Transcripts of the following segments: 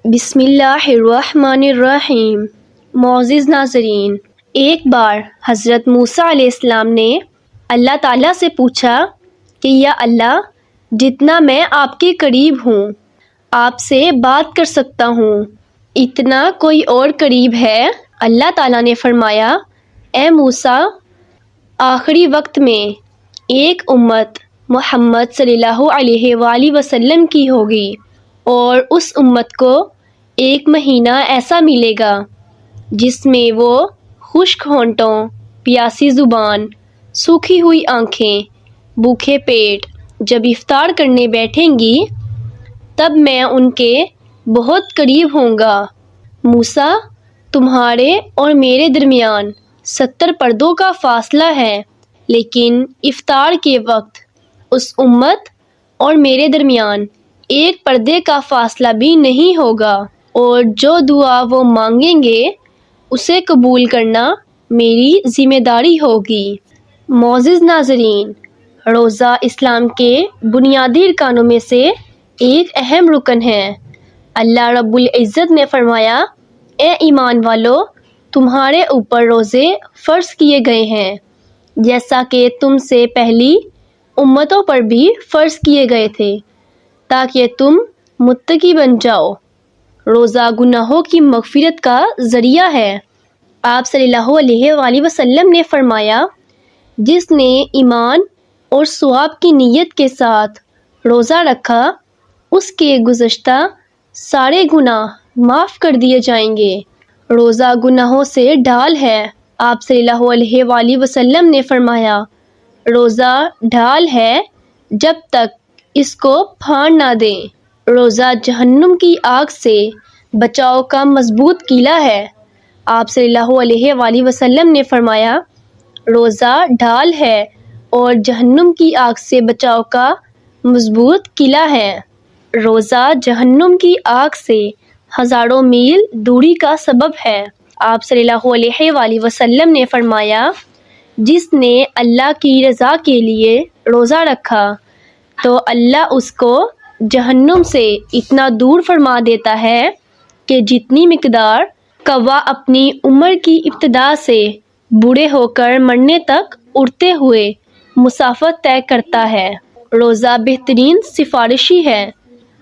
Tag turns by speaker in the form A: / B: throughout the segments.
A: بسم اللہ الرحمن الرحیم۔ معزز ناظرین، ایک بار حضرت موسیٰ علیہ السلام نے اللہ تعالیٰ سے پوچھا کہ یا اللہ، جتنا میں آپ کے قریب ہوں آپ سے بات کر سکتا ہوں، اتنا کوئی اور قریب ہے؟ اللہ تعالیٰ نے فرمایا، اے موسیٰ، آخری وقت میں ایک امت محمد صلی اللہ علیہ وآلہ وسلم کی ہوگی، اور اس امت کو ایک مہینہ ایسا ملے گا جس میں وہ خشک ہونٹوں، پیاسی زبان، سوکھی ہوئی آنکھیں، بھوکے پیٹ جب افطار کرنے بیٹھیں گی تب میں ان کے بہت قریب ہوں گا۔ موسیٰ، تمہارے اور میرے درمیان 70 پردوں کا فاصلہ ہے، لیکن افطار کے وقت اس امت اور میرے درمیان ایک پردے کا فاصلہ بھی نہیں ہوگا، اور جو دعا وہ مانگیں گے اسے قبول کرنا میری ذمہ داری ہوگی۔ معزز ناظرین، روزہ اسلام کے بنیادی ارکانوں میں سے ایک اہم رکن ہے۔ اللہ رب العزت نے فرمایا، اے ایمان والو، تمہارے اوپر روزے فرض کیے گئے ہیں جیسا کہ تم سے پہلی امتوں پر بھی فرض کیے گئے تھے، تاکہ تم متقی بن جاؤ۔ روزہ گناہوں کی مغفرت کا ذریعہ ہے۔ آپ صلی اللہ علیہ وآلہ وسلم نے فرمایا، جس نے ایمان اور ثواب کی نیت کے ساتھ روزہ رکھا اس کے گزشتہ سارے گناہ معاف کر دیے جائیں گے۔ روزہ گناہوں سے ڈھال ہے۔ آپ صلی اللہ علیہ وآلہ وسلم نے فرمایا، روزہ ڈھال ہے جب تک اس کو پھاڑ نہ دیں۔ روزہ جہنم کی آگ سے بچاؤ کا مضبوط قلعہ ہے۔ آپ صلی اللہ علیہ وآلہ وسلم نے فرمایا، روزہ ڈھال ہے اور جہنم کی آگ سے بچاؤ کا مضبوط قلعہ ہے۔ روزہ جہنم کی آگ سے ہزاروں میل دوری کا سبب ہے۔ آپ صلی اللہ علیہ وآلہ وسلم نے فرمایا، جس نے اللہ کی رضا کے لیے روزہ رکھا تو اللہ اس کو جہنم سے اتنا دور فرما دیتا ہے کہ جتنی مقدار کوا اپنی عمر کی ابتدا سے بوڑھے ہو کر مرنے تک اڑتے ہوئے مسافت طے کرتا ہے۔ روزہ بہترین سفارشی ہے۔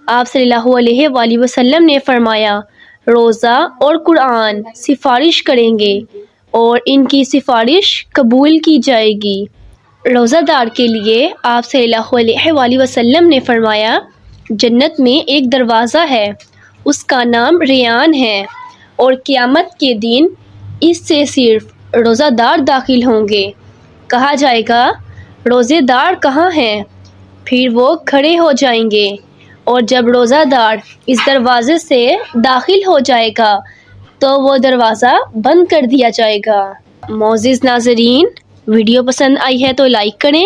A: آپ صلی اللہ علیہ وآلہ وسلم نے فرمایا، روزہ اور قرآن سفارش کریں گے اور ان کی سفارش قبول کی جائے گی۔ روزہ دار کے لیے آپ صلی اللہ علیہ وآلہ وسلم نے فرمایا، جنت میں ایک دروازہ ہے، اس کا نام ریان ہے، اور قیامت کے دن اس سے صرف روزہ دار داخل ہوں گے۔ کہا جائے گا، روزے دار کہاں ہیں؟ پھر وہ کھڑے ہو جائیں گے، اور جب روزہ دار اس دروازے سے داخل ہو جائے گا تو وہ دروازہ بند کر دیا جائے گا۔ معزز ناظرین، ویڈیو پسند آئی ہے تو لائک کریں،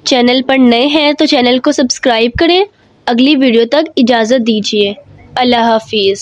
A: چینل پر نئے ہیں تو چینل کو سبسکرائب کریں۔ اگلی ویڈیو تک اجازت دیجیے۔ اللہ حافظ۔